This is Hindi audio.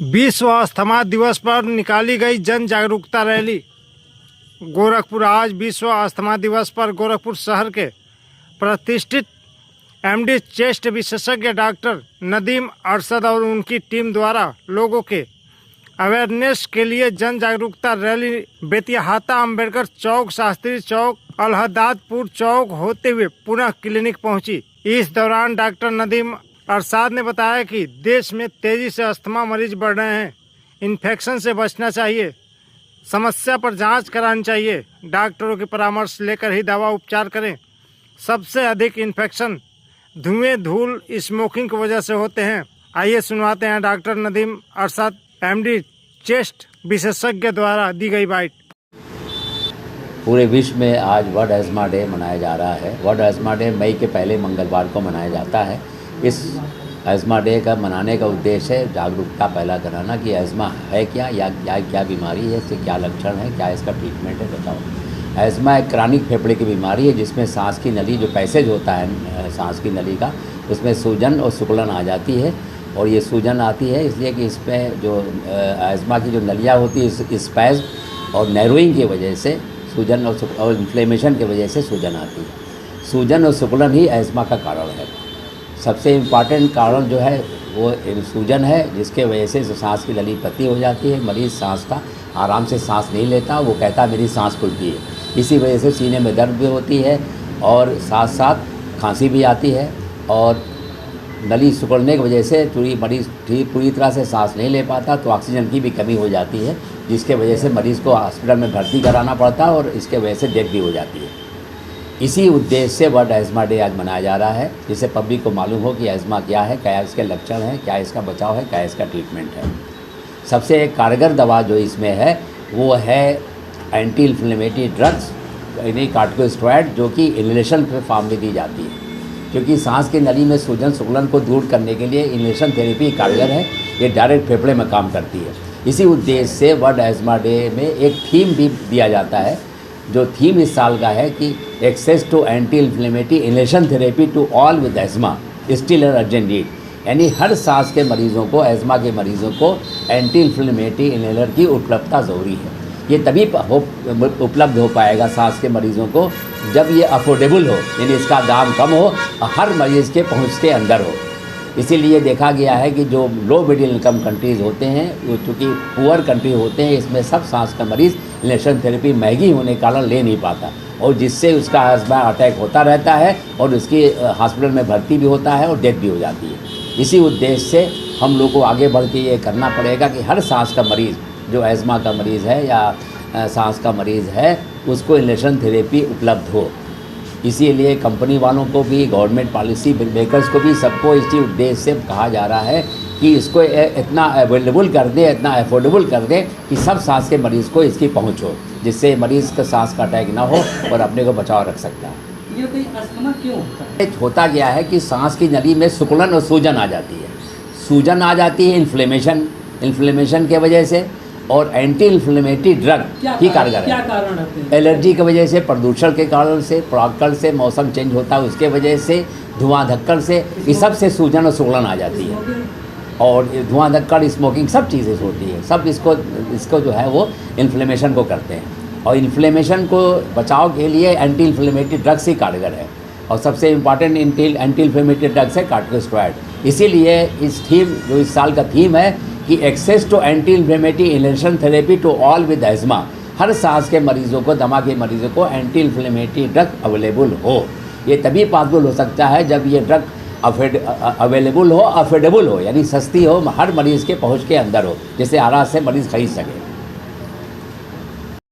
विश्व अस्थमा दिवस पर निकाली गई जन जागरूकता रैली। गोरखपुर। आज विश्व अस्थमा दिवस पर गोरखपुर शहर के प्रतिष्ठित एमडी चेस्ट विशेषज्ञ डॉक्टर नदीम अरशद और उनकी टीम द्वारा लोगों के अवेयरनेस के लिए जन जागरूकता रैली बेतियाहाता, अम्बेडकर चौक, शास्त्री चौक, अलहदादपुर चौक होते हुए पुनः क्लिनिक पहुंची। इस दौरान डॉक्टर नदीम अरशद ने बताया कि देश में तेजी से अस्थमा मरीज बढ़ रहे हैं। इन्फेक्शन से बचना चाहिए, समस्या पर जांच करानी चाहिए, डॉक्टरों की परामर्श लेकर ही दवा उपचार करें। सबसे अधिक इन्फेक्शन धुएं, धूल, स्मोकिंग की वजह से होते हैं। आइए सुनवाते हैं doctor Nadeem Arshad, MD chest विशेषज्ञ द्वारा दी गई बाइट। पूरे विश्व में आज वर्ल्ड अस्थमा डे मनाया जा रहा है। वर्ल्ड अस्थमा डे मई के पहले मंगलवार को मनाया जाता है। इस अस्थमा डे का मनाने का उद्देश्य है जागरूकता पैदा कराना कि अस्थमा है क्या, या क्या बीमारी है, इससे क्या लक्षण है, क्या इसका ट्रीटमेंट है, बताओ। अस्थमा एक क्रॉनिक फेफड़े की बीमारी है जिसमें सांस की नली, जो पैसेज होता है सांस की नली का, उसमें सूजन और सिकुड़न आ जाती है। और ये सूजन आती है इसलिए कि इसमें जो अस्थमा की जो नलियाँ होती है स्पैज़ और नैरोइंग की वजह से सूजन और इन्फ्लेमेशन की वजह से सूजन आती है। सूजन और सिकुड़न ही अस्थमा का कारण है। सबसे इम्पॉर्टेंट कारण जो है वो सूजन है, जिसके वजह से जो सांस की नली पतली हो जाती है, मरीज़ सांस का आराम से सांस नहीं लेता, वो कहता है मेरी सांस फूलती है। इसी वजह से सीने में दर्द भी होती है और साथ साथ खांसी भी आती है। और नली सिकुड़ने की वजह से मरीज़ पूरी तरह से सांस नहीं ले पाता, तो ऑक्सीजन की भी कमी हो जाती है, जिसके वजह से मरीज़ को हॉस्पिटल में भर्ती कराना पड़ता है और इसके वजह से डेथ भी हो जाती है। इसी उद्देश्य से वर्ल्ड अस्थमा डे आज मनाया जा रहा है, जिससे पब्लिक को मालूम हो कि अस्थमा क्या है, क्या इसके लक्षण हैं, क्या इसका बचाव है, क्या इसका ट्रीटमेंट है। सबसे एक कारगर दवा जो इसमें है वो है एंटी इन्फ्लेमेटरी ड्रग्स, यानी कॉर्टिकोस्टेरॉइड, जो कि इनहेलेशन के फॉर्म में दी जाती है। क्योंकि सांस की नली में सूजन सिकुड़न को दूर करने के लिए इनहेलेशन थेरेपी कारगर है, ये डायरेक्ट फेफड़े में काम करती है। इसी उद्देश्य से वर्ल्ड अस्थमा डे में एक थीम भी दिया जाता है, जो थीम इस साल का है कि access to anti inflammatory inhalation therapy to all with asthma still an urgent need, यानी हर सांस के मरीज़ों को, अस्थमा के मरीज़ों को एंटी इन्फ्लेमेटरी इनहेलर की उपलब्धता ज़रूरी है। ये तभी उपलब्ध हो पाएगा सांस के मरीज़ों को जब ये अफोर्डेबल हो, यानी इसका दाम कम हो, हर मरीज़ के पहुँच के अंदर हो। इसीलिए देखा गया है कि जो लो मिडिल इनकम कंट्रीज़ होते हैं, वो चूँकि पुअर कंट्री होते हैं, इसमें सब सांस का मरीज़ इनहेलेशन थेरेपी महंगी होने के कारण ले नहीं पाता, और जिससे उसका अस्थमा अटैक होता रहता है और उसकी हॉस्पिटल में भर्ती भी होता है और डेथ भी हो जाती है। इसी उद्देश्य से हम लोग को आगे बढ़ के ये करना पड़ेगा कि हर सांस का मरीज़, जो अस्थमा का मरीज़ है या सांस का मरीज़ है, उसको इनहेलेशन थेरेपी उपलब्ध हो। इसीलिए कंपनी वालों को भी, गवर्नमेंट पॉलिसी मेकर्स को भी, सबको इसी उद्देश्य से कहा जा रहा है कि इसको इतना अवेलेबल कर दे, इतना अफोर्डेबल कर दे कि सब सांस के मरीज़ को इसकी पहुंच हो, जिससे मरीज़ का सांस का अटैक ना हो और अपने को बचाव रख सकता है। ये कोई अस्थमा क्यों होता गया है कि सांस की नली में सिकुड़न और सूजन आ जाती है। सूजन आ जाती है इन्फ्लेमेशन के वजह से, और एंटी इन्फ्लेमेटरी ड्रग ही कारगर है। क्या कारण है? एलर्जी की वजह से, प्रदूषण के कारण से, प्रॉक्कल से, मौसम चेंज होता है उसके वजह से, धुआं धक्कड़ से, इस सब से सूजन और सिकुड़न आ जाती है। और धुआं धक्कड़, स्मोकिंग, सब चीज़ें होती है, सब इसको जो है वो इन्फ्लेमेशन को करते हैं। और इन्फ्लेमेशन को बचाव के लिए एंटी इन्फ्लेमेटरी ड्रग्स ही कारगर है, और सबसे इम्पॉर्टेंट एंटी इन्फ्लेमेटरी ड्रग्स है कॉर्टिकोस्टेरॉइड। इसीलिए इस थीम, जो इस साल का थीम है कि access to anti inflammatory inhalation therapy to all with asthma, हर सांस के मरीज़ों को, दमा के मरीज़ों को एंटी इन्फ्लेमेटरी ड्रग अवेलेबल हो। ये तभी पॉसिबल हो सकता है जब ये ड्रग अवेलेबल हो, अफोर्डेबल हो, यानी सस्ती हो, हर मरीज़ के पहुंच के अंदर हो, जिससे आराम से मरीज़ खरीद सके।